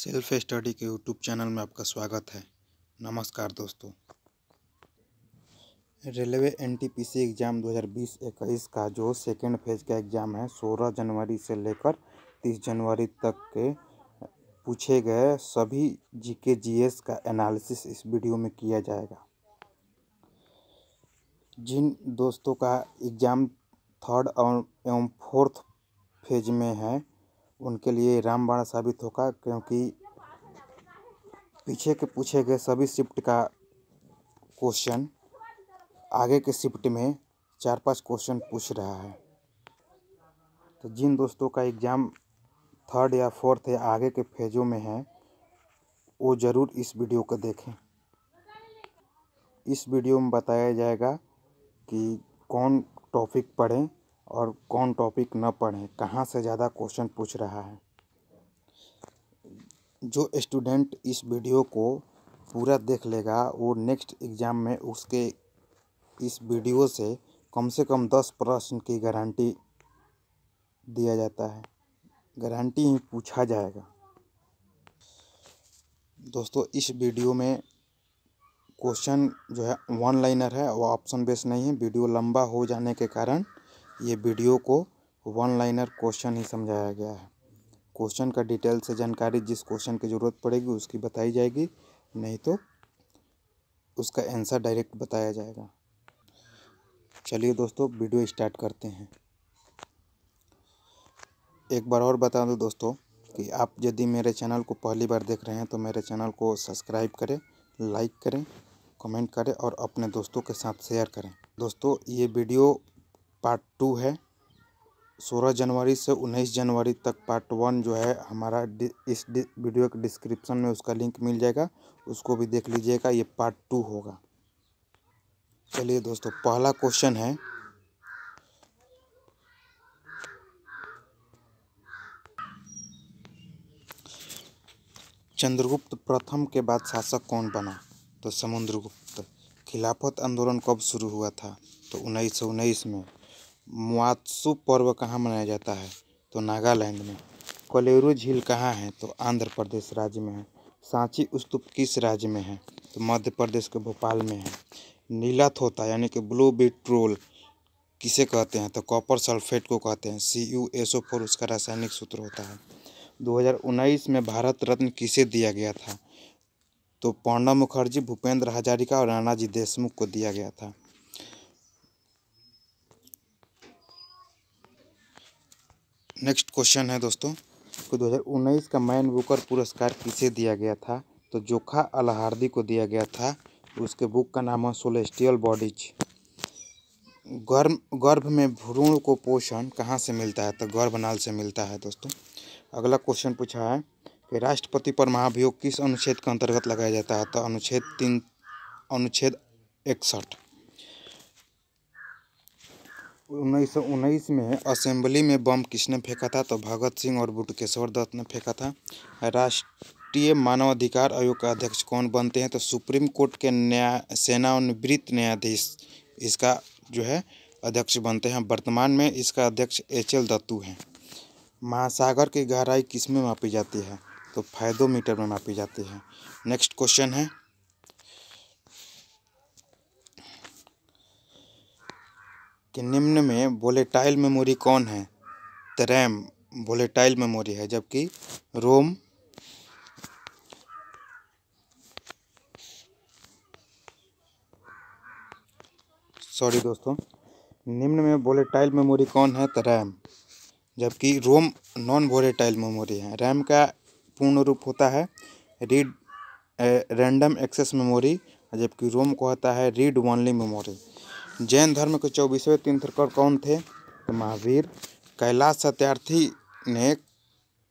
Self study के YouTube channel में आपका स्वागत है। नमस्कार दोस्तों। रेलवे एनटीपीसी एग्ज़ाम 2020-21 का जो सेकेंड फेज का एग्ज़ाम है 16 जनवरी से लेकर 30 जनवरी तक के पूछे गए सभी जीके जीएस का एनालिसिस इस वीडियो में किया जाएगा। जिन दोस्तों का एग्ज़ाम थर्ड एवं फोर्थ फेज में है उनके लिए रामबाण साबित होगा, क्योंकि पीछे के पूछे गए सभी शिफ्ट का क्वेश्चन आगे के शिफ्ट में 4-5 क्वेश्चन पूछ रहा है। तो जिन दोस्तों का एग्ज़ाम थर्ड या फोर्थ या आगे के फेजों में है वो ज़रूर इस वीडियो को देखें। इस वीडियो में बताया जाएगा कि कौन टॉपिक पढ़ें और कौन टॉपिक न पढ़ें, कहाँ से ज़्यादा क्वेश्चन पूछ रहा है। जो स्टूडेंट इस वीडियो को पूरा देख लेगा वो नेक्स्ट एग्ज़ाम में उसके इस वीडियो से कम 10 प्रश्न की गारंटी दिया जाता है। गारंटी ही पूछा जाएगा। दोस्तों इस वीडियो में क्वेश्चन जो है वन लाइनर है, वो ऑप्शन बेस नहीं है। वीडियो लंबा हो जाने के कारण ये वीडियो को वन लाइनर क्वेश्चन ही समझाया गया है। क्वेश्चन का डिटेल से जानकारी जिस क्वेश्चन की ज़रूरत पड़ेगी उसकी बताई जाएगी, नहीं तो उसका आंसर डायरेक्ट बताया जाएगा। चलिए दोस्तों वीडियो स्टार्ट करते हैं। एक बार और बता दूं दोस्तों कि आप यदि मेरे चैनल को पहली बार देख रहे हैं तो मेरे चैनल को सब्सक्राइब करें, लाइक करें, कमेंट करें और अपने दोस्तों के साथ शेयर करें। दोस्तों ये वीडियो पार्ट 2 है। 16 जनवरी से 19 जनवरी तक पार्ट 1 जो है हमारा इस वीडियो के डिस्क्रिप्शन में उसका लिंक मिल जाएगा, उसको भी देख लीजिएगा। ये पार्ट 2 होगा। चलिए दोस्तों पहला क्वेश्चन है, चंद्रगुप्त प्रथम के बाद शासक कौन बना? तो समुद्रगुप्त। खिलाफत आंदोलन कब शुरू हुआ था? तो 1919 में। मुआत्सु पर्व कहाँ मनाया जाता है? तो नागालैंड में। कोलेरू झील कहाँ है? तो आंध्र प्रदेश राज्य में है। सांची स्तूप किस राज्य में है? तो मध्य प्रदेश के भोपाल में है। नीला थोथा यानी कि ब्लू विट्रोल किसे कहते हैं? तो कॉपर सल्फेट को कहते हैं। CuSO4 उसका रासायनिक सूत्र होता है। 2019 में भारत रत्न किसे दिया गया था? तो प्रणब मुखर्जी, भूपेंद्र हजारिका और नानाजी देशमुख को दिया गया था। नेक्स्ट क्वेश्चन है दोस्तों, तो 2019 का मैन बुकर पुरस्कार किसे दिया गया था? तो जोखा अलहार्दी को दिया गया था। उसके बुक का नाम है सेलेस्टियल बॉडीज। गर्भ में भ्रूण को पोषण कहाँ से मिलता है? तो गर्भनाल से मिलता है दोस्तों। अगला क्वेश्चन पूछा है कि राष्ट्रपति पर महाभियोग किस अनुच्छेद के अंतर्गत लगाया जाता है? तो अनुच्छेद 61। 1919 में असेंबली में बम किसने फेंका था? तो भगत सिंह और बटुकेश्वर दत्त ने फेंका था। राष्ट्रीय मानवाधिकार आयोग का अध्यक्ष कौन बनते हैं? तो सुप्रीम कोर्ट के सेवानिवृत्त न्यायाधीश इसका जो है अध्यक्ष बनते हैं। वर्तमान में इसका अध्यक्ष HL दत्तू हैं। महासागर की गहराई किस में मापी जाती है? तो फैथोमीटर में मापी जाती है। नेक्स्ट क्वेश्चन है कि निम्न में वोलेटाइल मेमोरी कौन है? तो रैम वोलेटाइल मेमोरी है, जबकि रोम निम्न में वोलेटाइल मेमोरी कौन है? तो रैम, जबकि रोम नॉन वोलेटाइल मेमोरी है। रैम का पूर्ण रूप होता है रैंडम एक्सेस मेमोरी, जबकि रोम को होता है रीड ओनली मेमोरी। जैन धर्म के 24वें तीर्थंकर कौन थे? तो महावीर। कैलाश सत्यार्थी ने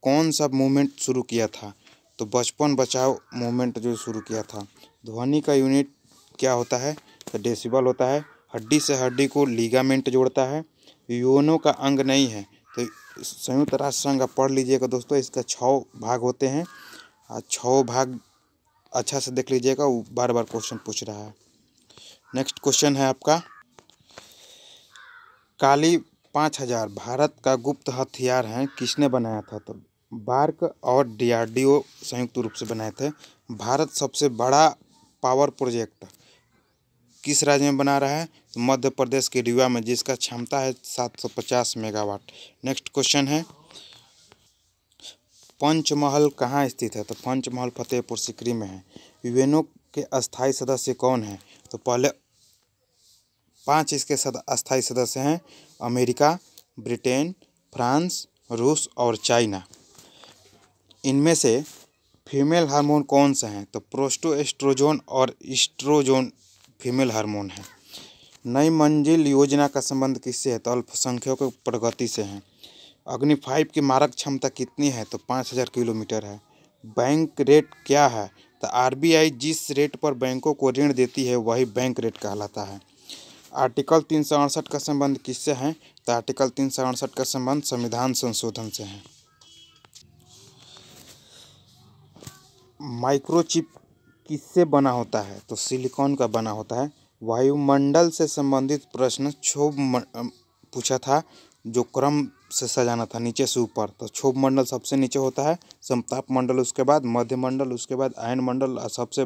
कौन सा मूवमेंट शुरू किया था? तो बचपन बचाओ मूवमेंट जो शुरू किया था। ध्वनि का यूनिट क्या होता है? तो डेसिबल होता है। हड्डी से हड्डी को लिगामेंट जोड़ता है। योनों का अंग नहीं है। तो संयुक्त राष्ट्र संघ पढ़ लीजिएगा दोस्तों, इसका 6 भाग होते हैं। 6 भाग अच्छा से देख लीजिएगा, वो बार बार क्वेश्चन पूछ रहा है। नेक्स्ट क्वेश्चन है आपका, काली 5000 भारत का गुप्त हथियार है, किसने बनाया था? तो बार्क और DRDO संयुक्त रूप से बनाए थे। भारत सबसे बड़ा पावर प्रोजेक्ट किस राज्य में बना रहा है? तो मध्य प्रदेश के रीवा में, जिसका क्षमता है 750 मेगावाट। नेक्स्ट क्वेश्चन है, पंचमहल कहाँ स्थित है? तो पंचमहल फतेहपुर सीकरी में है। यूएनओ के अस्थायी सदस्य कौन है? तो पहले 5 इसके अस्थायी सदस्य हैं, अमेरिका, ब्रिटेन, फ्रांस, रूस और चाइना। इनमें से फीमेल हार्मोन कौन से हैं? तो प्रोस्टोएस्ट्रोजोन और ईस्ट्रोजोन फीमेल हार्मोन है। नई मंजिल योजना का संबंध किससे है? तो अल्पसंख्यकों की प्रगति से है। अग्नि 5 की मारक क्षमता कितनी है? तो 5000 किलोमीटर है। बैंक रेट क्या है? तो RBI जिस रेट पर बैंकों को ऋण देती है वही बैंक रेट कहलाता है। आर्टिकल 368 का संबंध किससे है? तो आर्टिकल 368 का संबंध संविधान संशोधन से है। माइक्रोचिप किससे बना होता है? तो सिलिकॉन का बना होता है। वायुमंडल से संबंधित प्रश्न क्षोभ पूछा था, जो क्रम से सजाना था नीचे से ऊपर। तो क्षोभ मंडल सबसे नीचे होता है, समताप मंडल उसके बाद, मध्य मंडल उसके बाद, आयन मंडल और सबसे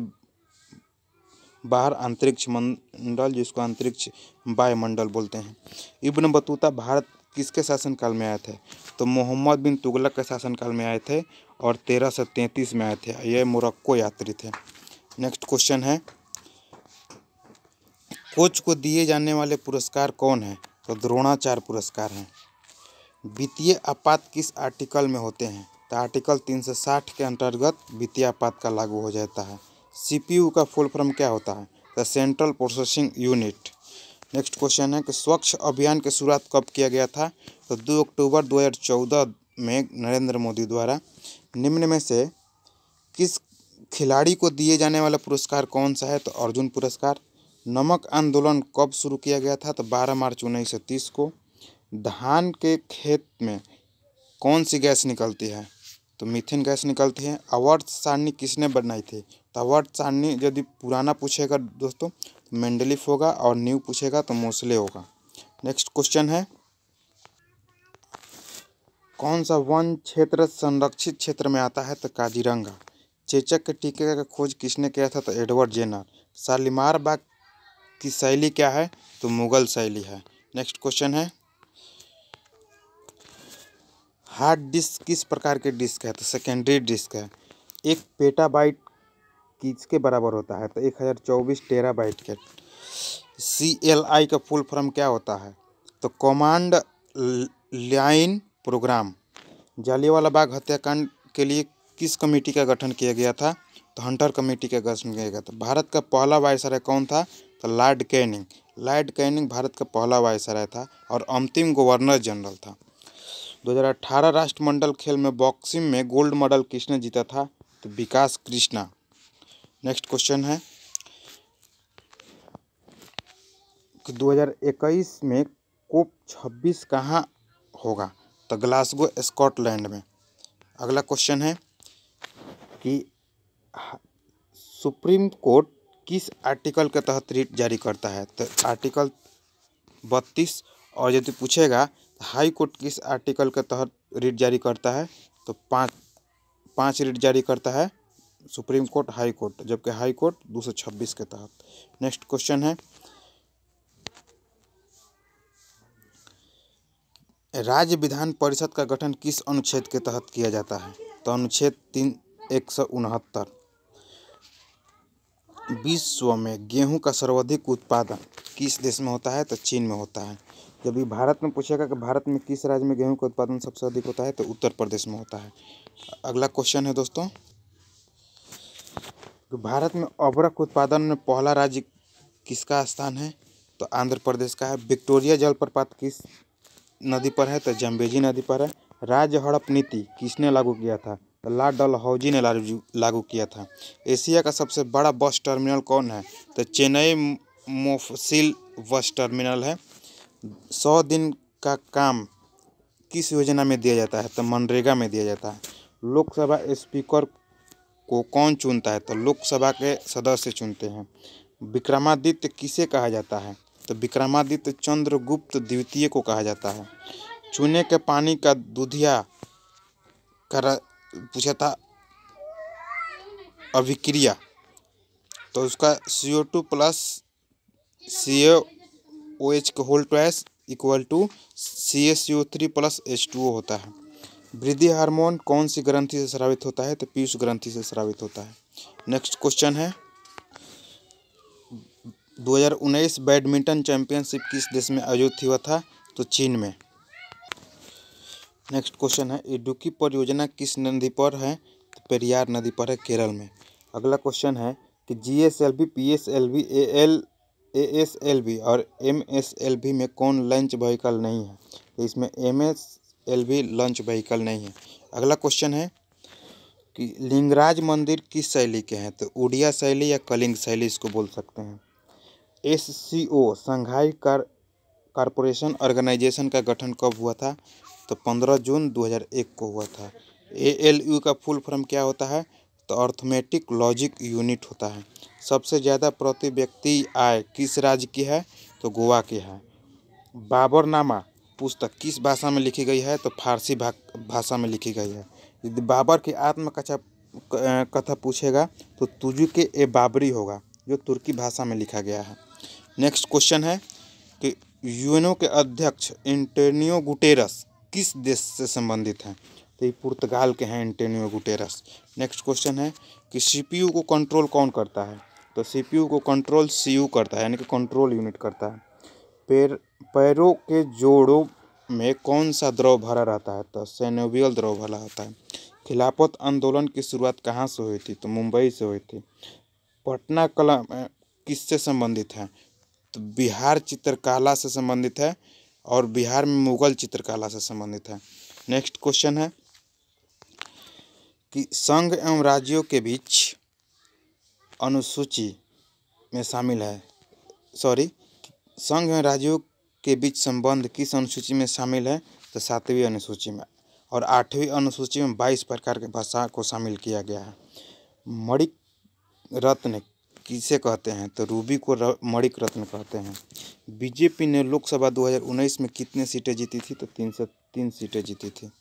बाहर अंतरिक्ष मंडल, जिसको अंतरिक्ष वायुमंडल बोलते हैं। इब्न बतूता भारत किसके शासनकाल में आए थे? तो मोहम्मद बिन तुगलक के शासनकाल में आए थे और 1333 में आए थे। यह मोरक्को यात्री थे। नेक्स्ट क्वेश्चन है, कोच को दिए जाने वाले पुरस्कार कौन है? तो द्रोणाचार्य पुरस्कार हैं। वित्तीय आपात किस आर्टिकल में होते हैं? तो आर्टिकल 360 के अंतर्गत वित्तीय आपात का लागू हो जाता है। CPU का फुल फॉर्म क्या होता है? तो central processing unit. Next question है कि स्वच्छ अभियान की शुरुआत कब किया गया था? तो 2 अक्टूबर 2014 में नरेंद्र मोदी द्वारा। निम्न में से किस खिलाड़ी को दिए जाने वाला पुरस्कार कौन सा है? तो अर्जुन पुरस्कार। नमक आंदोलन कब शुरू किया गया था? तो 12 मार्च 1930 को। धान के खेत में कौन सी गैस निकलती है? तो मीथेन गैस निकलती है। आवर्त सारणी किसने बनाई थी? तो आवर्त सारणी यदि पुराना पूछेगा दोस्तों तो मेंडलीफ होगा, और न्यू पूछेगा तो मोसले होगा। नेक्स्ट क्वेश्चन है, कौन सा वन क्षेत्र संरक्षित क्षेत्र में आता है? तो काजीरंगा। चेचक के टीके का खोज किसने किया था? तो एडवर्ड जेनर। शालीमार बाग की शैली क्या है? तो मुगल शैली है। नेक्स्ट क्वेश्चन है, हार्ड डिस्क किस प्रकार के डिस्क है? तो सेकेंडरी डिस्क है। एक पेटाबाइट किसके बराबर होता है? तो 1024 टेराबाइट के। CLI का फुल फॉर्म क्या होता है? तो command line programme. Jallianwala Bagh हत्याकांड के लिए किस कमेटी का गठन किया गया था? तो हंटर कमेटी का गठन किया गया था। भारत का पहला वायसराय कौन था? तो Lord Canning. Lord Canning Bharat का पहला वायसराय था और अंतिम गवर्नर जनरल था। 2018 राष्ट्रमंडल खेल में बॉक्सिंग में गोल्ड मेडल किसने जीता था? तो विकास कृष्णा। नेक्स्ट क्वेश्चन है कि 2021 में कोप 26 कहाँ होगा? तो ग्लासगो स्कॉटलैंड में। अगला क्वेश्चन है कि सुप्रीम कोर्ट किस आर्टिकल के तहत रिट जारी करता है? तो आर्टिकल 32। और यदि पूछेगा हाई कोर्ट किस आर्टिकल के तहत रिट जारी करता है? तो पाँच रिट जारी करता है सुप्रीम कोर्ट, हाई कोर्ट, जबकि हाई कोर्ट 226 के तहत। नेक्स्ट क्वेश्चन है, राज्य विधान परिषद का गठन किस अनुच्छेद के तहत किया जाता है? तो अनुच्छेद 169। विश्व में गेहूं का सर्वाधिक उत्पादन किस देश में होता है? तो चीन में होता है। जब भी भारत में पूछेगा कि भारत में किस राज्य में गेहूं का उत्पादन सबसे अधिक होता है? तो उत्तर प्रदेश में होता है। अगला क्वेश्चन है दोस्तों, भारत में अभ्रक उत्पादन में पहला राज्य किसका स्थान है? तो आंध्र प्रदेश का है। विक्टोरिया जलप्रपात किस नदी पर है? तो जम्बेजी नदी पर है। राज्य हड़प नीति किसने लागू किया था? तो लॉर्ड डलहौजी ने लागू किया था। एशिया का सबसे बड़ा बस टर्मिनल कौन है? तो चेन्नई मोफसिल बस टर्मिनल है। 100 दिन का काम किस योजना में दिया जाता है? तो मनरेगा में दिया जाता है। लोकसभा स्पीकर को कौन चुनता है? तो लोकसभा के सदस्य चुनते हैं। विक्रमादित्य किसे कहा जाता है? तो विक्रमादित्य चंद्रगुप्त द्वितीय को कहा जाता है। चूने के पानी का दूधिया करा पूछा था अभिक्रिया, तो उसका CO2 प्लस CaOH का whole twice equal to CaCO3 plus H2O होता है। वृद्धि हार्मोन कौन सी ग्रंथि से स्रावित होता है? तो पीयूष ग्रंथि से स्रावित होता है। नेक्स्ट क्वेश्चन है 2019 बैडमिंटन चैंपियनशिप किस देश में आयोजित हुआ था? तो चीन में। नेक्स्ट क्वेश्चन है इडुक्की परियोजना किस नदी पर है? तो पेरियार नदी पर है, केरल में। अगला क्वेश्चन है कि GSLV, PSLV, ASLV और MSLV में कौन लॉन्च व्हीकल नहीं है? तो इसमें MSLV लॉन्च व्हीकल नहीं है। अगला क्वेश्चन है कि लिंगराज मंदिर किस शैली के हैं? तो उड़िया शैली या कलिंग शैली इसको बोल सकते हैं। SCO शंघाई कॉरपोरेशन ऑर्गेनाइजेशन का गठन कब हुआ था? तो 15 जून 2001 को हुआ था। ALU का फुल फॉर्म क्या होता है? तो अर्थमेटिक लॉजिक यूनिट होता है। सबसे ज़्यादा प्रति व्यक्ति आय किस राज्य की है? तो गोवा की है। बाबरनामा पुस्तक किस भाषा में लिखी गई है? तो फारसी भाषा में लिखी गई है। यदि बाबर की आत्मकथा कथा पूछेगा तो तुजुक ए बाबरी होगा, जो तुर्की भाषा में लिखा गया है। नेक्स्ट क्वेश्चन है कि यूएनओ के अध्यक्ष एंटोनियो गुटेरस किस देश से संबंधित हैं? तो ये पुर्तगाल के हैं एंटोनियो गुटेरस। नेक्स्ट क्वेश्चन है कि CPU को कंट्रोल कौन करता है? तो CPU को कंट्रोल CU करता है, यानी कि कंट्रोल यूनिट करता है। पैरों के जोड़ों में कौन सा द्रव भरा रहता है? तो सिनोवियल द्रव भरा होता है। खिलाफत आंदोलन की शुरुआत कहाँ से हुई थी? तो मुंबई से हुई थी। पटना कला किससे संबंधित है? तो बिहार चित्रकला से संबंधित है और बिहार में मुगल चित्रकला से संबंधित है। नेक्स्ट क्वेश्चन है कि संघ एवं राज्यों के बीच अनुसूची में शामिल है संघ एवं राज्यों के बीच संबंध किस अनुसूची में शामिल है? तो 7वीं अनुसूची में। और 8वीं अनुसूची में 22 प्रकार के भाषा को शामिल किया गया है। मणिक रत्न किसे कहते हैं? तो रूबी को मणिक रत्न कहते हैं। बीजेपी ने लोकसभा 2019 में कितने सीटें जीती थी? तो 303 सीटें जीती थी।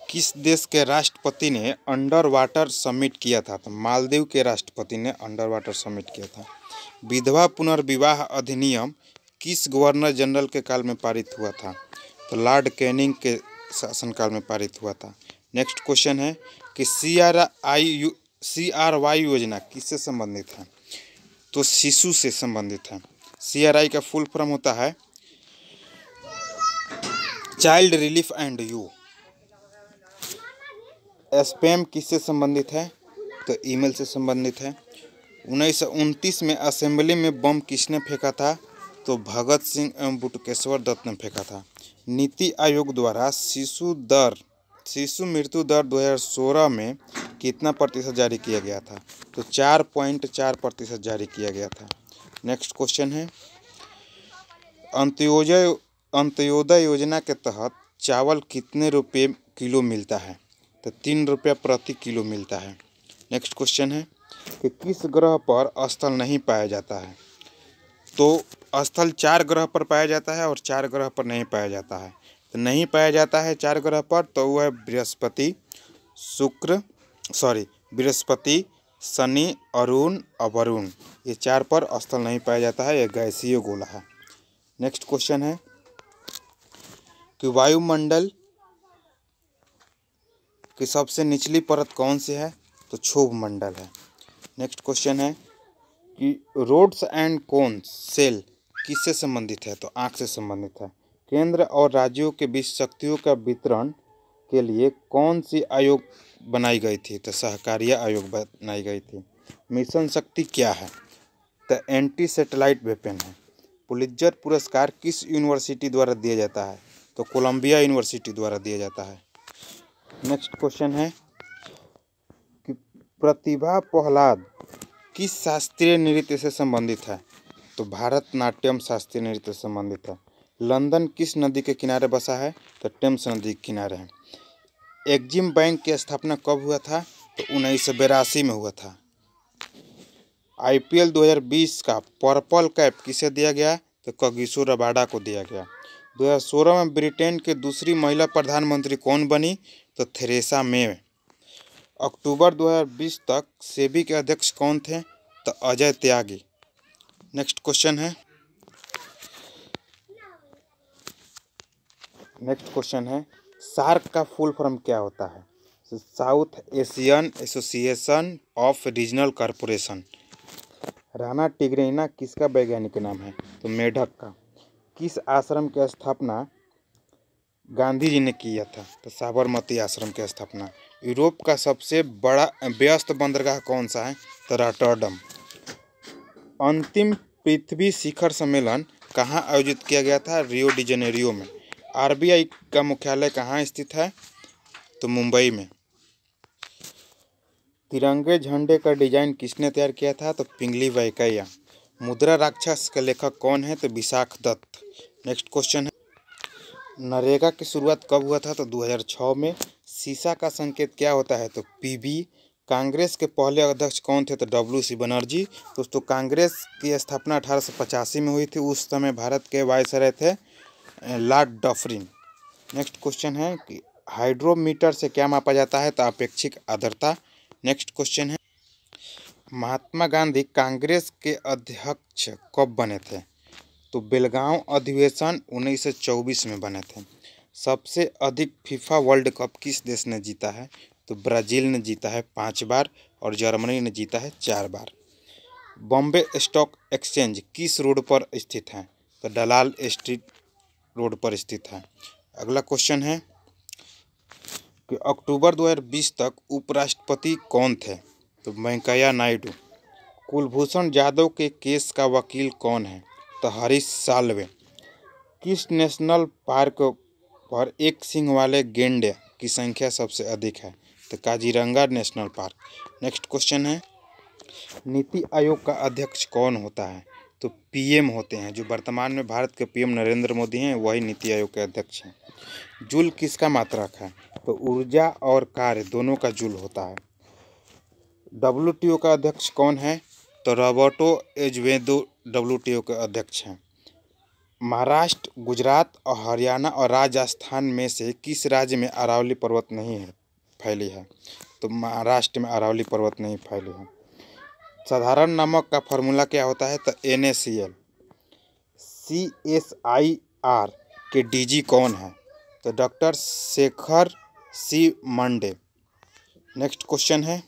किस देश के राष्ट्रपति ने अंडर वाटर समिट किया था? तो मालदीव के राष्ट्रपति ने अंडर वाटर समिट किया था। विधवा पुनर्विवाह अधिनियम किस गवर्नर जनरल के काल में पारित हुआ था? तो लॉर्ड कैनिंग के शासनकाल में पारित हुआ था। नेक्स्ट क्वेश्चन है कि CRY योजना किससे संबंधित है? तो शिशु से संबंधित है। CRY का फुल फॉर्म होता है child relief and you. Spam किससे संबंधित है? तो ईमेल से संबंधित है। 1929 में असेंबली में बम किसने फेंका था? तो भगत सिंह एवं बटुकेश्वर दत्त ने फेंका था। नीति आयोग द्वारा शिशु मृत्यु दर 2016 में कितना प्रतिशत जारी किया गया था? तो 4.4% जारी किया गया था। नेक्स्ट क्वेश्चन है अंत्योदय योजना के तहत चावल कितने रुपये किलो मिलता है? तो 3 रुपया प्रति किलो मिलता है। नेक्स्ट क्वेश्चन है कि किस ग्रह पर स्थल नहीं पाया जाता है? तो स्थल 4 ग्रह पर पाया जाता है और 4 ग्रह पर नहीं पाया जाता है। तो नहीं पाया जाता है 4 ग्रह पर, तो वह है बृहस्पति, शनि, अरुण और वरुण। ये 4 पर स्थल नहीं पाया जाता है, यह गैसीय गोला है। नेक्स्ट क्वेश्चन है कि वायुमंडल की सबसे निचली परत कौन सी है? तो क्षोभ मंडल है। नेक्स्ट क्वेश्चन है कि रोड्स एंड कोन सेल किससे संबंधित है? तो आँख से संबंधित है। केंद्र और राज्यों के बीच शक्तियों का वितरण के लिए कौन सी आयोग बनाई गई थी? तो सहकारिय आयोग बनाई गई थी। मिशन शक्ति क्या है? तो एंटी सैटेलाइट वेपन है। पुलित्जर पुरस्कार किस यूनिवर्सिटी द्वारा दिया जाता है? तो कोलंबिया यूनिवर्सिटी द्वारा दिया जाता है। नेक्स्ट क्वेश्चन है कि प्रतिभा प्रहलाद किस शास्त्रीय नृत्य से संबंधित है? तो भरतनाट्यम शास्त्रीय नृत्य से संबंधित है। लंदन किस नदी के किनारे बसा है? तो टेम्स नदी के किनारे है। एक्जिम बैंक की स्थापना कब हुआ था? तो 1982 में हुआ था। IPL 2020 का पर्पल कैप किसे दिया गया? तो कागिसो रबाडा को दिया गया। 2016 में ब्रिटेन के दूसरी महिला प्रधानमंत्री कौन बनी? तो थेरेसा मे। अक्टूबर 2020 तक सेबी के अध्यक्ष कौन थे? तो अजय त्यागी। नेक्स्ट क्वेश्चन है सार्क का फुल फॉर्म क्या होता है? South Asian association of regional corporation. Rana टिग्रिना किसका वैज्ञानिक नाम है? तो मेढक का। किस आश्रम की स्थापना गांधी जी ने किया था? तो साबरमती आश्रम की स्थापना। यूरोप का सबसे बड़ा व्यस्त बंदरगाह कौन सा है? तो रॉटरडम। अंतिम पृथ्वी शिखर सम्मेलन कहाँ आयोजित किया गया था? रियो डी जेनेरियो में। आरबीआई का मुख्यालय कहाँ स्थित है? तो मुंबई में। तिरंगे झंडे का डिजाइन किसने तैयार किया था? तो पिंगली वेंकैया। मुद्रा राक्षस के लेखक कौन है? तो विशाख दत्त। नेक्स्ट क्वेश्चन है नरेगा की शुरुआत कब हुआ था? तो 2006 में। सीसा का संकेत क्या होता है? तो पीबी। कांग्रेस के पहले अध्यक्ष कौन थे? तो डब्ल्यू.सी. बनर्जी। दोस्तों कांग्रेस की स्थापना 1885 में हुई थी। उस समय भारत के वायसराय थे लॉर्ड डफरिन। नेक्स्ट क्वेश्चन है कि हाइड्रोमीटर से क्या मापा जाता है? तो अपेक्षिक आर्द्रता। नेक्स्ट क्वेश्चन है महात्मा गांधी कांग्रेस के अध्यक्ष कब बने थे? तो बेलगांव अधिवेशन 1924 में बने थे। सबसे अधिक फीफा वर्ल्ड कप किस देश ने जीता है? तो ब्राज़ील ने जीता है 5 बार और जर्मनी ने जीता है 4 बार। बॉम्बे स्टॉक एक्सचेंज किस रोड पर स्थित है? तो दलाल स्ट्रीट रोड पर स्थित है। अगला क्वेश्चन है कि अक्टूबर 2020 तक उपराष्ट्रपति कौन थे? तो वेंकैया नायडू। कुलभूषण जाधव के केस का वकील कौन है? तो हरीश साल्वे। किस नेशनल पार्क पर एक सींग वाले गैंडे की संख्या सबसे अधिक है? तो Kaziranga national park. Next question है नीति आयोग का अध्यक्ष कौन होता है? तो पीएम होते हैं। जो वर्तमान में भारत के पीएम नरेंद्र मोदी हैं वही नीति आयोग के अध्यक्ष हैं। जूल किसका मात्रक है? तो ऊर्जा और कार्य दोनों का जूल होता है। डब्ल्यूटीओ का अध्यक्ष कौन है? तो रॉबर्टो एजेवेदो डब्ल्यूटीओ के अध्यक्ष हैं। महाराष्ट्र, गुजरात और हरियाणा और राजस्थान में से किस राज्य में अरावली पर्वत नहीं है फैली है? तो महाराष्ट्र में अरावली पर्वत नहीं फैली है। साधारण नमक का फॉर्मूला क्या होता है? तो NaCl। CSIR के डीजी कौन है? तो डॉक्टर शेखर सी मंडे। नेक्स्ट क्वेश्चन है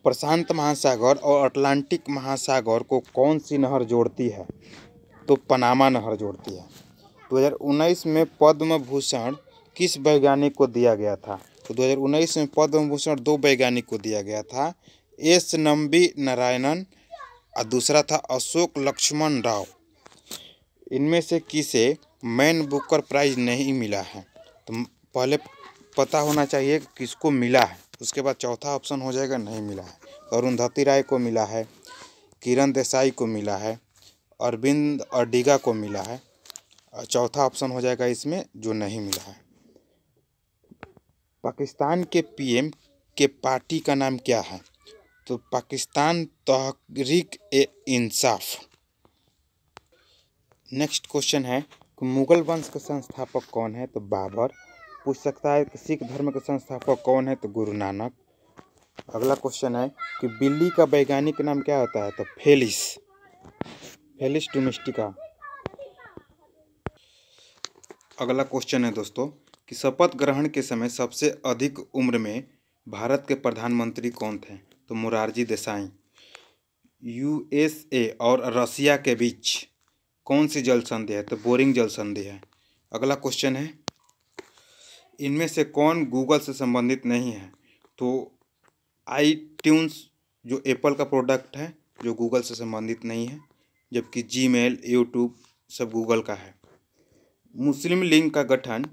प्रशांत महासागर और अटलांटिक महासागर को कौन सी नहर जोड़ती है? तो पनामा नहर जोड़ती है। 2019 में पद्म भूषण किस वैज्ञानिक को दिया गया था? तो 2019 में पद्म भूषण 2 वैज्ञानिक को दिया गया था। एस नंबी नारायणन और दूसरा था अशोक लक्ष्मण राव। इनमें से किसे मैन बुकर प्राइज नहीं मिला है? तो पहले पता होना चाहिए किसको मिला है, उसके बाद चौथा ऑप्शन हो जाएगा नहीं मिला है। अरुंधति राय को मिला है, किरण देसाई को मिला है, अरविंद अडिगा को मिला है, और चौथा ऑप्शन हो जाएगा इसमें जो नहीं मिला है। पाकिस्तान के पीएम के पार्टी का नाम क्या है? तो पाकिस्तान तहरीक-ए-इंसाफ। नेक्स्ट क्वेश्चन है कि मुगल वंश के संस्थापक कौन है? तो बाबर। पूछ सकता है कि सिख धर्म के संस्थापक कौन है? तो गुरु नानक। अगला क्वेश्चन है कि बिल्ली का वैज्ञानिक नाम क्या होता है? तो फेलिस डोमेस्टिका। अगला क्वेश्चन है दोस्तों कि शपथ ग्रहण के समय सबसे अधिक उम्र में भारत के प्रधानमंत्री कौन थे? तो मोरारजी देसाई। USA और रसिया के बीच कौन सी जल संधि है? तो बोरिंग जल संधि है। अगला क्वेश्चन है इनमें से कौन गूगल से संबंधित नहीं है? तो iTunes जो एप्पल का प्रोडक्ट है जो गूगल से संबंधित नहीं है, जबकि Gmail, YouTube सब गूगल का है। मुस्लिम लीग का गठन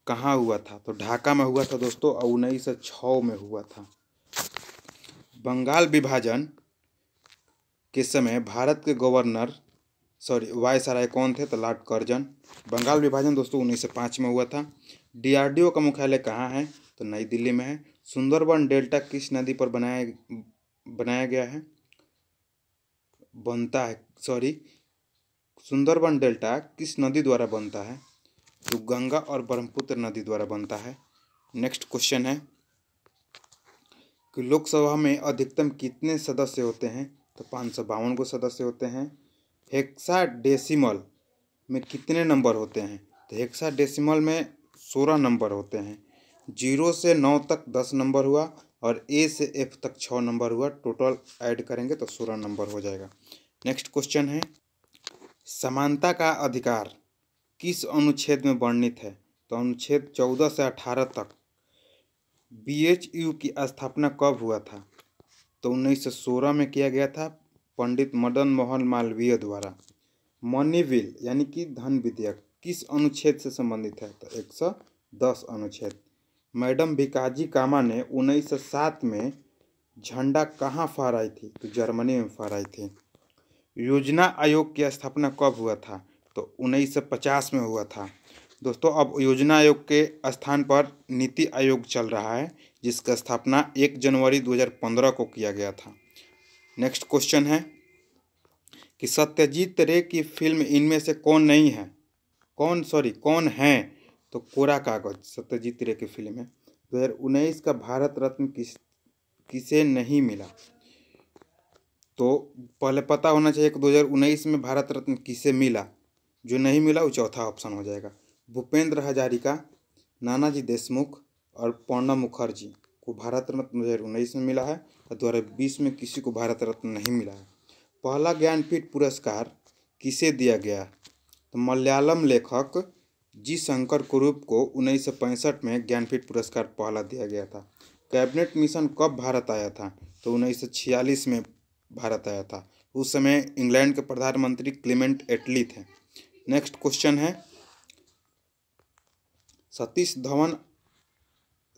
कहाँ हुआ था? तो ढाका में हुआ था दोस्तों और 1906 में हुआ था। बंगाल विभाजन के समय भारत के वायसराय कौन थे? तो लॉर्ड कर्जन। बंगाल विभाजन दोस्तों 1905 में हुआ था। DRDO का मुख्यालय कहाँ है? तो नई दिल्ली में है। सुंदरबन डेल्टा किस नदी पर बनाया गया है? सुंदरबन डेल्टा किस नदी द्वारा बनता है? तो गंगा और ब्रह्मपुत्र नदी द्वारा बनता है। नेक्स्ट क्वेश्चन है कि लोकसभा में अधिकतम कितने सदस्य होते हैं? तो 552 को सदस्य होते हैं। हेक्साडेसिमल में कितने नंबर होते हैं? तो हेक्साडेसिमल में 16 नंबर होते हैं। 0 से 9 तक 10 नंबर हुआ और ए से एफ तक 6 नंबर हुआ। टोटल ऐड करेंगे तो 16 नंबर हो जाएगा। नेक्स्ट क्वेश्चन है समानता का अधिकार किस अनुच्छेद में वर्णित है? तो अनुच्छेद 14 से 18 तक। BHU की स्थापना कब हुआ था? तो 1916 में किया गया था पंडित मदन मोहन मालवीय द्वारा। मनी बिल यानी कि धन विधेयक किस अनुच्छेद से संबंधित है? तो 110 अनुच्छेद। मैडम भिकाजी कामा ने 1907 में झंडा कहाँ फहराई थी? तो जर्मनी में फहराई थी। योजना आयोग की स्थापना कब हुआ था? तो 1950 में हुआ था। दोस्तों अब योजना आयोग के स्थान पर नीति आयोग चल रहा है जिसका स्थापना 1 जनवरी 2015 को किया गया था। नेक्स्ट क्वेश्चन है कि सत्यजीत रे की फिल्म इनमें से कौन नहीं है? कौन है? तो कोरा कागज सत्यजीत रे की फिल्म है। 2019 का भारत रत्न किसे नहीं मिला? तो पहले पता होना चाहिए कि 2019 में भारत रत्न किसे मिला। जो नहीं मिला वो चौथा ऑप्शन हो जाएगा। भूपेंद्र हजारिका, नानाजी देशमुख और प्रणब मुखर्जी को भारत रत्न 2019 में मिला है और 2020 में किसी को भारत रत्न नहीं मिला है। पहला ज्ञानपीठ पुरस्कार किसे दिया गया? तो मलयालम लेखक जी शंकर कुरुप को 1965 में ज्ञानपीठ पुरस्कार पहला दिया गया था। कैबिनेट मिशन कब भारत आया था? तो 1946 में भारत आया था। उस समय इंग्लैंड के प्रधानमंत्री क्लेमेंट एटली थे। नेक्स्ट क्वेश्चन है सतीश धवन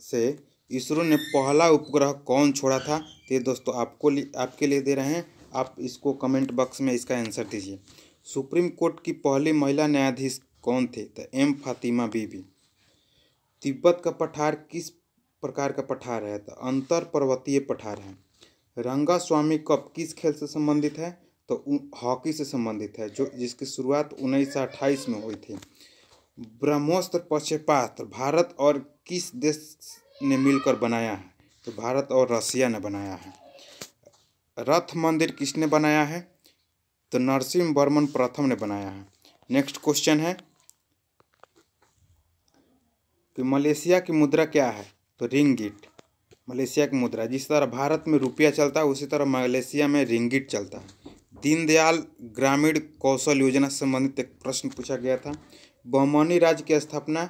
से इसरो ने पहला उपग्रह कौन छोड़ा था? तो ये दोस्तों आपके लिए दे रहे हैं, आप इसको कमेंट बॉक्स में इसका आंसर दीजिए। सुप्रीम कोर्ट की पहली महिला न्यायाधीश कौन थे? तो एम फातिमा बीबी। तिब्बत का पठार किस प्रकार का पठार है? तो अंतर पर्वतीय पठार है। रंगास्वामी कप किस खेल से संबंधित है? तो हॉकी से संबंधित है जिसकी शुरुआत 1928 में हुई थी। ब्रह्मोस्त्र प्रक्षेपास्त्र भारत और किस देश ने मिलकर बनाया है? तो भारत और रसिया ने बनाया है। रथ मंदिर किसने बनाया है? तो नरसिंह वर्मन प्रथम ने बनाया है। नेक्स्ट क्वेश्चन है कि मलेशिया की मुद्रा क्या है? तो रिंगिट मलेशिया की मुद्रा। जिस तरह भारत में रुपया चलता है उसी तरह मलेशिया में रिंगिट चलता है। दीनदयाल ग्रामीण कौशल योजना से संबंधित एक प्रश्न पूछा गया था। बहमनी राज्य की स्थापना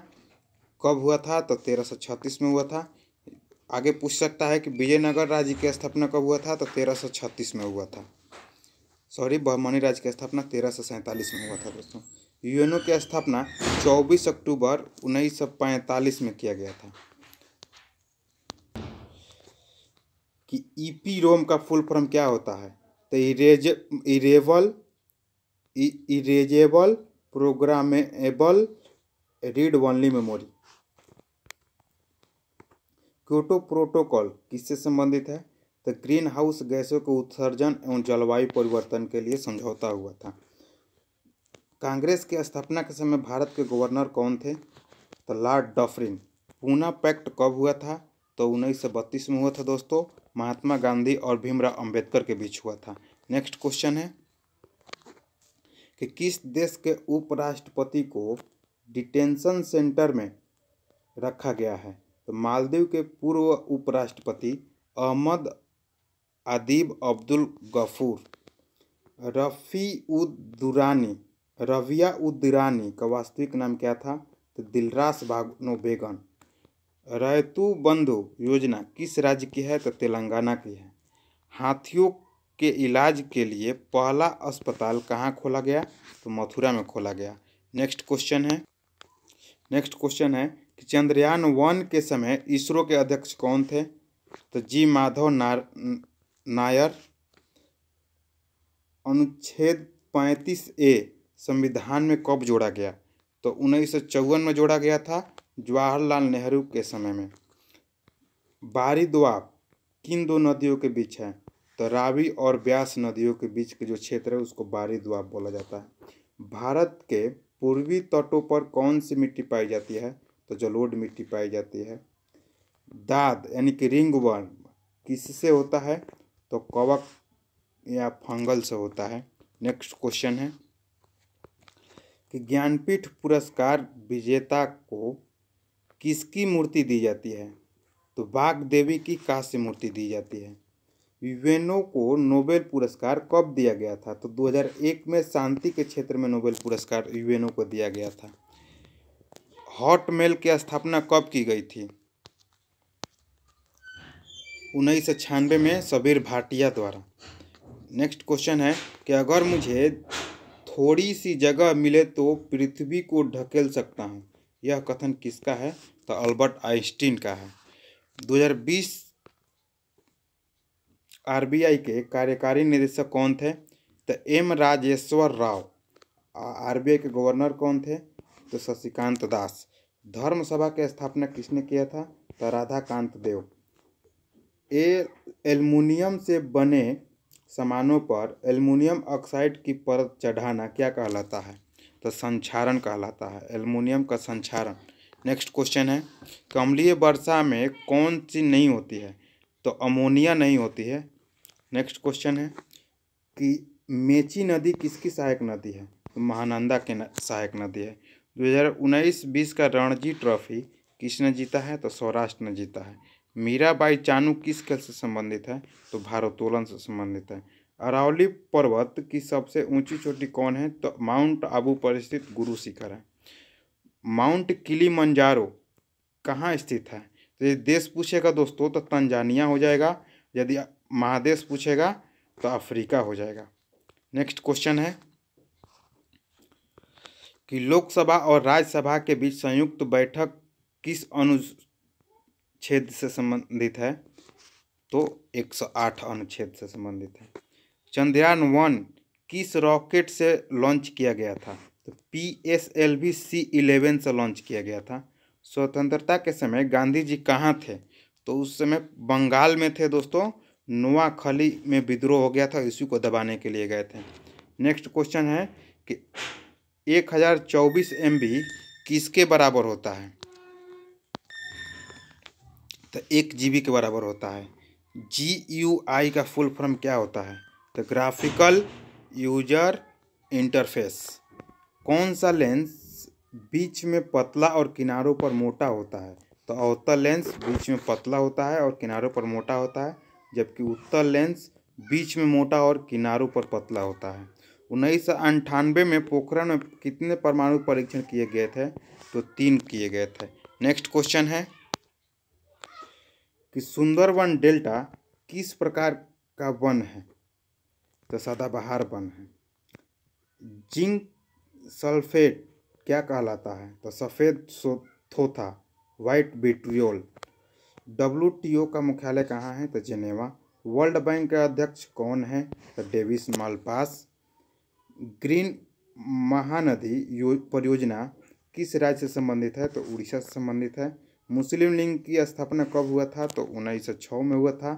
कब हुआ था? तो 1336 में हुआ था। आगे पूछ सकता है कि विजयनगर राज्य की स्थापना कब हुआ था? तो 1336 में हुआ था। बहमनी राज्य की स्थापना 1347 में हुआ था दोस्तों। यूएनओ की स्थापना 24 अक्टूबर 1945 में किया गया था। कि ईपी रोम का फुल फॉर्म क्या होता है? तो erasable programmable read only memory. Kyoto protocol किससे संबंधित है? तो ग्रीन हाउस गैसों के उत्सर्जन एवं जलवायु परिवर्तन के लिए समझौता हुआ था। कांग्रेस की स्थापना के समय भारत के गवर्नर कौन थे? तो लॉर्ड डफरिन। पूना पैक्ट कब हुआ था? तो 1932 में हुआ था दोस्तों। महात्मा गांधी और भीमराव अंबेडकर के बीच हुआ था। नेक्स्ट क्वेश्चन है कि किस देश के उपराष्ट्रपति को डिटेंशन सेंटर में रखा गया है? तो मालदीव के पूर्व उपराष्ट्रपति अहमद आदिब अब्दुल गफूर। रबिया उद दुरानी का वास्तविक नाम क्या था? तो दिलरास बानो बेगम। रैतु बंधु योजना किस राज्य की है? तो तेलंगाना की है। हाथियों के इलाज के लिए पहला अस्पताल कहाँ खोला गया? तो मथुरा में खोला गया। नेक्स्ट क्वेश्चन है कि चंद्रयान 1 के समय इसरो के अध्यक्ष कौन थे? तो जी माधव नायर। अनुच्छेद 35A संविधान में कब जोड़ा गया? तो 1954 में जोड़ा गया था, जवाहरलाल नेहरू के समय में। बारी दोआब किन दो नदियों के बीच है? तो रावी और ब्यास नदियों के बीच के जो क्षेत्र है उसको बारी दोआब बोला जाता है। भारत के पूर्वी तटों पर कौन सी मिट्टी पाई जाती है? तो जलोढ़ मिट्टी पाई जाती है। दाद यानी कि रिंगवर्म किससे होता है? तो कवक या फंगल से होता है। नेक्स्ट क्वेश्चन है कि ज्ञानपीठ पुरस्कार विजेता को किसकी मूर्ति दी जाती है? तो वाग्देवी की कांस्य मूर्ति दी जाती है। यूएनओ को नोबेल पुरस्कार कब दिया गया था? तो 2001 में शांति के क्षेत्र में नोबेल पुरस्कार यूएनओ को दिया गया था। हॉटमेल की स्थापना कब की गई थी? 1996 में सबीर भाटिया द्वारा। नेक्स्ट क्वेश्चन है कि अगर मुझे थोड़ी सी जगह मिले तो पृथ्वी को ढकेल सकता हूँ, यह कथन किसका है? तो अल्बर्ट आइंस्टीन का है। 2020 आरबीआई के कार्यकारी निदेशक कौन थे? तो एम राजेश्वर राव। आरबीआई के गवर्नर कौन थे? तो शशिकांत दास। धर्म सभा की स्थापना किसने किया था? तो राधाकांत देव। एल्युमिनियम से बने सामानों पर एल्युमिनियम ऑक्साइड की परत चढ़ाना क्या कहलाता है? तो संक्षारण कहलाता है, एल्युमिनियम का संक्षारण। नेक्स्ट क्वेश्चन है कि अम्लीय वर्षा में कौन सी नहीं होती है? तो अमोनिया नहीं होती है। नेक्स्ट क्वेश्चन है कि मेची नदी किसकी सहायक नदी है? तो महानंदा के सहायक नदी है। 2019-20 का रणजी ट्रॉफी किसने जीता है? तो सौराष्ट्र ने जीता है। मीराबाई चानू किस खेल से संबंधित है? तो भारोत्तोलन से संबंधित है। अरावली पर्वत की सबसे ऊंची चोटी कौन है? तो माउंट आबू पर स्थित गुरु शिखर है। माउंट किलिमंजारो कहाँ स्थित है? तो यदि देश पूछेगा दोस्तों तो तंजानिया हो जाएगा, यदि महादेश पूछेगा तो अफ्रीका हो जाएगा। नेक्स्ट क्वेश्चन है कि लोकसभा और राज्यसभा के बीच संयुक्त बैठक किस अनुच्छेद से संबंधित है? तो 108 अनुच्छेद से संबंधित है। चंद्रयान-1 किस रॉकेट से लॉन्च किया गया था? तो PSLV C-11 से लॉन्च किया गया था। स्वतंत्रता के समय गांधी जी कहाँ थे? तो उस समय बंगाल में थे दोस्तों। नोआखली में विद्रोह हो गया था, इसी को दबाने के लिए गए थे। नेक्स्ट क्वेश्चन है कि 1024 MB किसके बराबर होता है? तो 1 GB के बराबर होता है। GUI का फुल फॉर्म क्या होता है? तो ग्राफिकल यूजर इंटरफेस। कौन सा लेंस बीच में पतला और किनारों पर मोटा होता है? तो अवतल लेंस बीच में पतला होता है और किनारों पर मोटा होता है, जबकि उत्तल लेंस बीच में मोटा और किनारों पर पतला होता है। 1998 में पोखरण में कितने परमाणु परीक्षण किए गए थे? तो 3 किए गए थे। नेक्स्ट क्वेश्चन है कि सुंदरवन डेल्टा किस प्रकार का वन है? तो सदाबहार वन है। जिंक सल्फेट क्या कहलाता है? तो सफ़ेद थोथा, वाइट विट्रियोल। WTO का मुख्यालय कहाँ है? तो जेनेवा। वर्ल्ड बैंक के अध्यक्ष कौन है? तो डेविस मालपास। ग्रीन महानदी परियोजना किस राज्य से संबंधित है? तो उड़ीसा से संबंधित है। मुस्लिम लीग की स्थापना कब हुआ था? तो 1906 में हुआ था।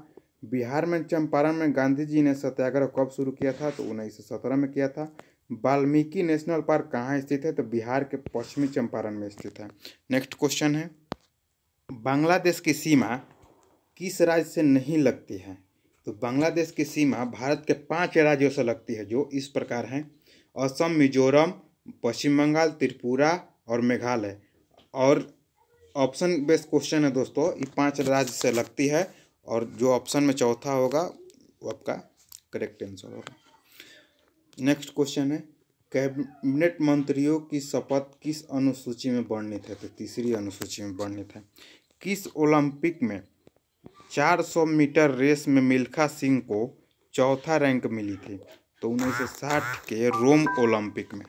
बिहार में चंपारण में गांधी जी ने सत्याग्रह कब शुरू किया था? तो 1917 में किया था। वाल्मीकि नेशनल पार्क कहाँ स्थित है? तो बिहार के पश्चिमी चंपारण में स्थित है। नेक्स्ट क्वेश्चन है बांग्लादेश की सीमा किस राज्य से नहीं लगती है? तो बांग्लादेश की सीमा भारत के 5 राज्यों से लगती है, जो इस प्रकार हैं: असम, मिजोरम, पश्चिम बंगाल, त्रिपुरा और मेघालय। और ऑप्शन बेस्ड क्वेश्चन है दोस्तों, ये 5 राज्य से लगती है और जो ऑप्शन में चौथा होगा वो आपका करेक्ट आंसर होगा। नेक्स्ट क्वेश्चन है कैबिनेट मंत्रियों की शपथ किस अनुसूची में वर्णित है? तो तीसरी अनुसूची में वर्णित है। किस ओलंपिक में 400 मीटर रेस में मिल्खा सिंह को चौथा रैंक मिली थी? तो 1960 के रोम ओलंपिक में।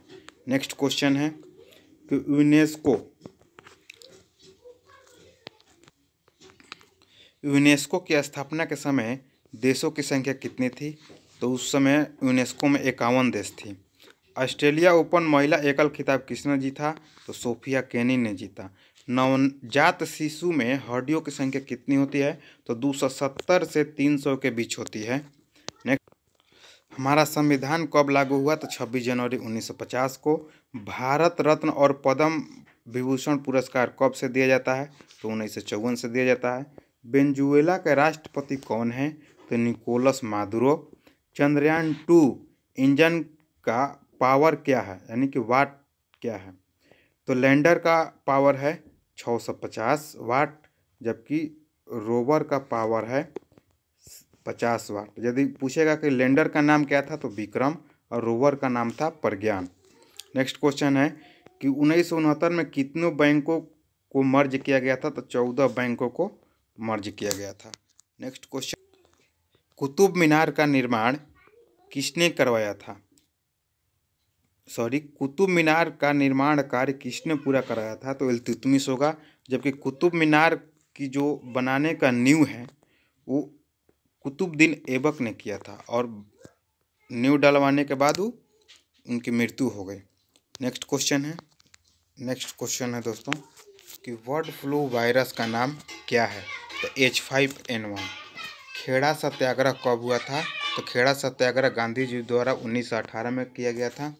नेक्स्ट क्वेश्चन है कि यूनेस्को की स्थापना के समय देशों की संख्या कितनी थी? तो उस समय यूनेस्को में 51 देश थी। ऑस्ट्रेलिया ओपन महिला एकल खिताब किसने जीता? तो सोफिया केनी ने जीता। नवजात शिशु में हड्डियों की संख्या कितनी होती है? तो 270 से 300 के बीच होती है। नेक्स्ट हमारा संविधान कब लागू हुआ? तो 26 जनवरी 1950 को। भारत रत्न और पद्म विभूषण पुरस्कार कब से दिया जाता है? तो 1954 से दिया जाता है। वेनेजुएला के राष्ट्रपति कौन है? तो निकोलस मादुरो। चंद्रयान 2 इंजन का पावर क्या है, यानी कि वाट क्या है? तो लैंडर का पावर है 650 वाट, जबकि रोवर का पावर है 50 वाट। यदि पूछेगा कि लैंडर का नाम क्या था, तो विक्रम, और रोवर का नाम था प्रज्ञान। नेक्स्ट क्वेश्चन है कि 1969 में कितने बैंकों को मर्ज किया गया था? तो 14 बैंकों को मर्ज किया गया था। नेक्स्ट क्वेश्चन, कुतुब मीनार का निर्माण किसने करवाया था? कुतुब मीनार का निर्माण कार्य किसने पूरा कराया था? तो इल्तुतमिश होगा। जबकि कुतुब मीनार की जो बनाने का नींव है वो कुतुबुद्दीन ऐबक ने किया था, और नींव डलवाने के बाद उनकी मृत्यु हो गई। नेक्स्ट क्वेश्चन है दोस्तों कि बर्ड फ्लू वायरस का नाम क्या है? तो H5N1। खेड़ा सत्याग्रह कब हुआ था? तो खेड़ा सत्याग्रह गांधी जी द्वारा 1918 में किया गया था।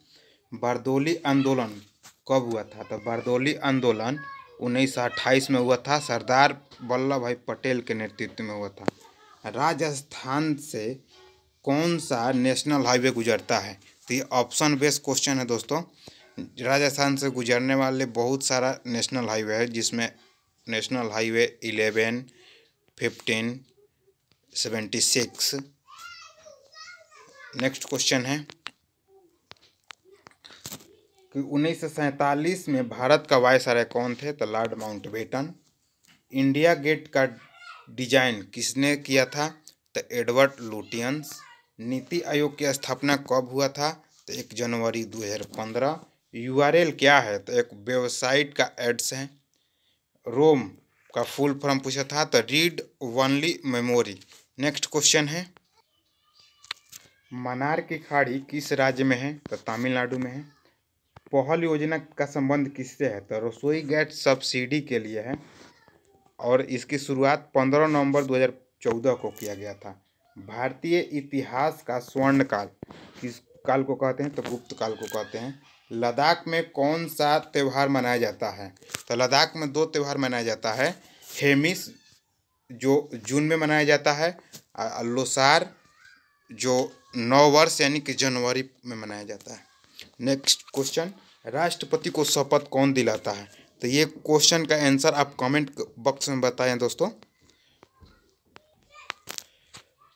बारदोली आंदोलन कब हुआ था? तो बारदोली आंदोलन 1928 में हुआ था, सरदार वल्लभ भाई पटेल के नेतृत्व में हुआ था। राजस्थान से कौन सा नेशनल हाईवे गुजरता है? तो ये ऑप्शन बेस्ड क्वेश्चन है दोस्तों। राजस्थान से गुजरने वाले बहुत सारा नेशनल हाईवे है, जिसमें नेशनल हाईवे 11, 15, 76। नेक्स्ट क्वेश्चन है कि 1947 में भारत का वायसराय कौन थे? तो लॉर्ड माउंटबेटन। इंडिया गेट का डिजाइन किसने किया था? तो एडवर्ड लुटियंस। नीति आयोग की स्थापना कब हुआ था? तो 1 जनवरी 2015। URL क्या है? तो एक वेबसाइट का एड्स है। रोम का फुल फॉर्म पूछा था, तो read only memory. Next question है, मन्नार की खाड़ी किस राज्य में है? तो तमिलनाडु में है। पहल योजना का संबंध किससे है? तो रसोई गैस सब्सिडी के लिए है, और इसकी शुरुआत 15 नवंबर 2014 को किया गया था। भारतीय इतिहास का स्वर्ण काल किस काल को कहते हैं? तो गुप्त काल को कहते हैं। लद्दाख में कौन सा त्यौहार मनाया जाता है? तो लद्दाख में 2 त्यौहार मनाया जाता है। हेमिस जो जून में मनाया जाता है, और लोसार जो नव वर्ष यानी कि जनवरी में मनाया जाता है। नेक्स्ट क्वेश्चन, राष्ट्रपति को शपथ कौन दिलाता है? तो ये क्वेश्चन का आंसर आप कमेंट बॉक्स में बताएं दोस्तों।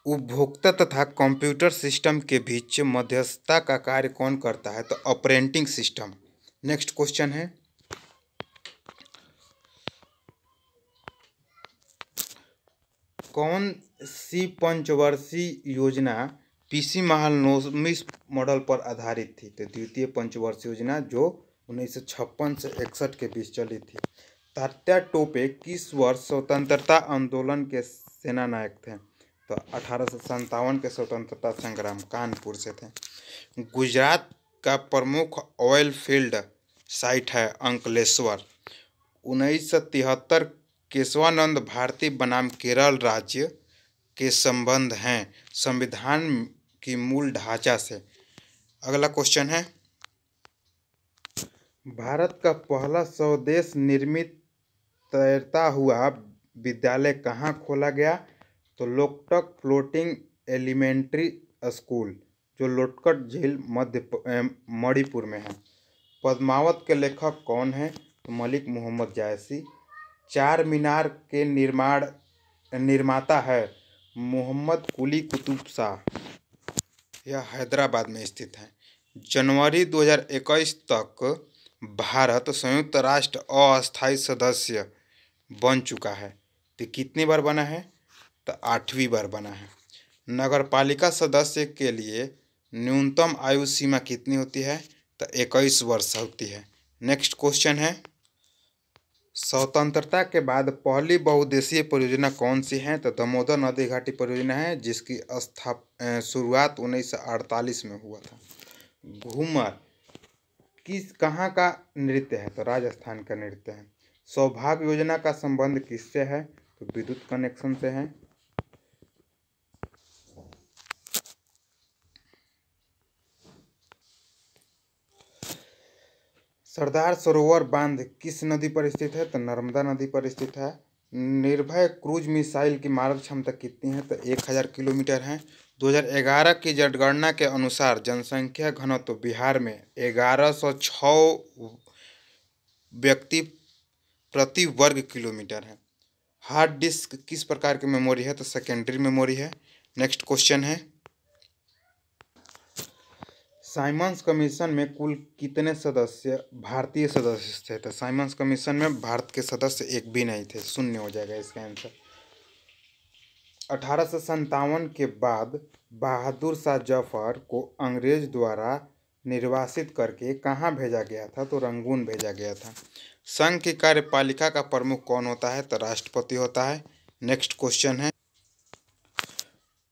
उपभोक्ता तथा कंप्यूटर सिस्टम के बीच मध्यस्थता का कार्य कौन करता है? तो ऑपरेटिंग सिस्टम। नेक्स्ट क्वेश्चन है, कौन सी पंचवर्षीय योजना पीसी महालनोबिस मॉडल पर आधारित थी? तो द्वितीय पंचवर्षीय योजना जो 1956 से 61 के बीच चली थी। तात्या टोपे किस वर्ष स्वतंत्रता आंदोलन के सेनानायक थे? तो 1857 के स्वतंत्रता संग्राम, कानपुर से थे। गुजरात का प्रमुख ऑयल फील्ड साइट है अंकलेश्वर। 1973 केशवानंद भारती बनाम केरल राज्य के संबंध हैं संविधान की मूल ढांचा से। अगला क्वेश्चन है, भारत का पहला स्वदेश निर्मित तैरता हुआ विद्यालय कहाँ खोला गया? तो लोकटक फ्लोटिंग एलिमेंट्री स्कूल, जो लोटकट झील मणिपुर में है। पद्मावत के लेखक कौन है? तो मलिक मोहम्मद जायसी। चार मीनार के निर्माता है मोहम्मद कुली कुतुब शाह। यह हैदराबाद में स्थित है। जनवरी 2021 तक भारत संयुक्त राष्ट्र अस्थायी सदस्य बन चुका है। तो कितनी बार बना है? तो 8वीं बार बना है। नगरपालिका सदस्य के लिए न्यूनतम आयु सीमा कितनी होती है? तो 21 वर्ष होती है। नेक्स्ट क्वेश्चन है, स्वतंत्रता के बाद पहली बहुउद्देशीय परियोजना कौन सी है? तो दामोदर नदी घाटी परियोजना है, जिसकी शुरुआत 1948 में हुआ था। घूमर कहाँ का नृत्य है? तो राजस्थान का नृत्य है। सौभाग्य योजना का संबंध किससे है? तो विद्युत कनेक्शन से है। सरदार सरोवर बांध किस नदी पर स्थित है? तो नर्मदा नदी पर स्थित है। निर्भय क्रूज मिसाइल की मारक क्षमता कितनी है? तो 1000 किलोमीटर है। 2011 की जनगणना के अनुसार जनसंख्या घनत्व बिहार में 1106 व्यक्ति प्रति वर्ग किलोमीटर है। हार्ड डिस्क किस प्रकार की मेमोरी है? तो सेकेंडरी मेमोरी है। नेक्स्ट क्वेश्चन है, साइमन्स कमीशन में कुल कितने सदस्य भारतीय सदस्य थे? तो साइमन्स कमीशन में भारत के सदस्य एक भी नहीं थे, शून्य हो जाएगा इसका आंसर। 1857 के बाद बहादुर शाह जफर को अंग्रेज द्वारा निर्वासित करके कहाँ भेजा गया था? तो रंगून भेजा गया था। संघ की कार्यपालिका का प्रमुख कौन होता है? तो राष्ट्रपति होता है। नेक्स्ट क्वेश्चन है,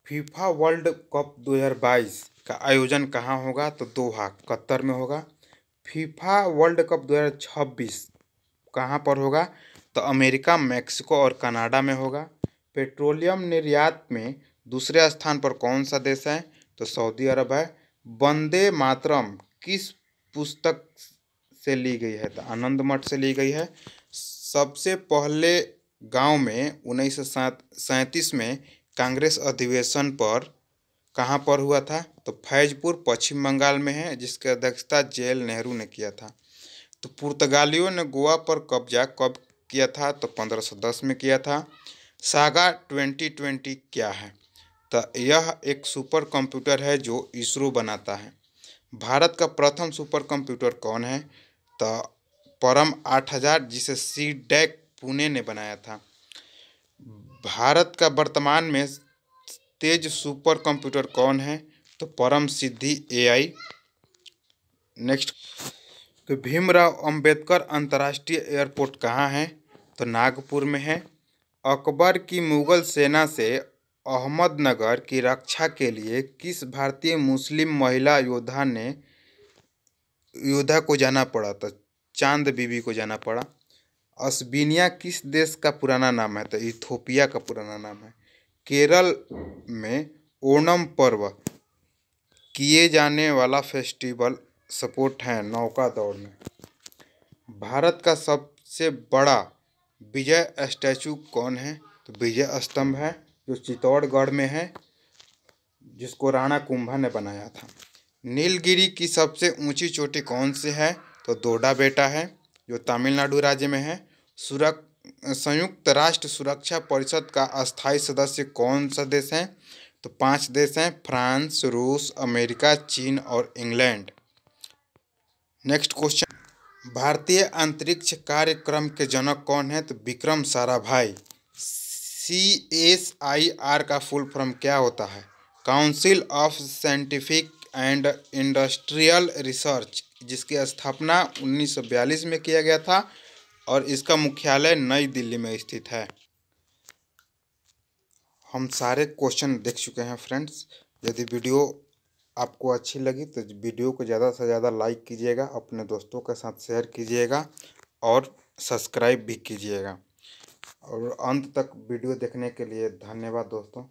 फीफा वर्ल्ड कप 2022 का आयोजन कहाँ होगा? तो दोहा कतर में होगा। फीफा वर्ल्ड कप 2026 कहाँ पर होगा? तो अमेरिका, मैक्सिको और कनाडा में होगा। पेट्रोलियम निर्यात में दूसरे स्थान पर कौन सा देश है? तो सऊदी अरब है। वंदे मातरम किस पुस्तक से ली गई है? तो आनंद मठ से ली गई है। सबसे पहले गांव में 1937 में कांग्रेस अधिवेशन पर कहाँ पर हुआ था? तो फैजपुर पश्चिम बंगाल में है, जिसकी अध्यक्षता जेएल नेहरू ने किया था। तो पुर्तगालियों ने गोवा पर कब्जा कब किया था? तो 1510 में किया था। सागा 2020 क्या है? तो यह एक सुपर कंप्यूटर है जो इसरो बनाता है। भारत का प्रथम सुपर कंप्यूटर कौन है? तो परम 8000, जिसे सीडैक पुणे ने बनाया था। भारत का वर्तमान में तेज सुपर कंप्यूटर कौन है? तो परम सिद्धि एआई। नेक्स्ट, तो भीमराव अंबेडकर अंतर्राष्ट्रीय एयरपोर्ट कहाँ है? तो नागपुर में है। अकबर की मुगल सेना से अहमदनगर की रक्षा के लिए किस भारतीय मुस्लिम महिला योद्धा को जाना पड़ा? तो चांद बीबी को जाना पड़ा। अस्बिनिया किस देश का पुराना नाम है? तो इथोपिया का पुराना नाम है। केरल में ओणम पर्व किए जाने वाला फेस्टिवल स्पोर्ट है नौका दौड़ में। भारत का सबसे बड़ा विजय स्टैचू कौन है? तो विजय स्तंभ है, जो चित्तौड़गढ़ में है, जिसको राणा कुंभा ने बनाया था। नीलगिरी की सबसे ऊंची चोटी कौन सी है? तो दोडा बेटा है, जो तमिलनाडु राज्य में है। संयुक्त राष्ट्र सुरक्षा परिषद का अस्थायी सदस्य कौन सा देश है? तो 5 देश हैं, फ्रांस, रूस, अमेरिका, चीन और इंग्लैंड। नेक्स्ट क्वेश्चन, भारतीय अंतरिक्ष कार्यक्रम के जनक कौन है? तो विक्रम साराभाई। CSIR का फुल फॉर्म क्या होता है? Council of scientific and industrial research, जिसकी स्थापना 1942 में किया गया था और इसका मुख्यालय नई दिल्ली में स्थित है। हम सारे क्वेश्चन देख चुके हैं फ्रेंड्स। यदि वीडियो आपको अच्छी लगी तो वीडियो को ज़्यादा से ज़्यादा लाइक कीजिएगा, अपने दोस्तों के साथ शेयर कीजिएगा और सब्सक्राइब भी कीजिएगा। और अंत तक वीडियो देखने के लिए धन्यवाद दोस्तों।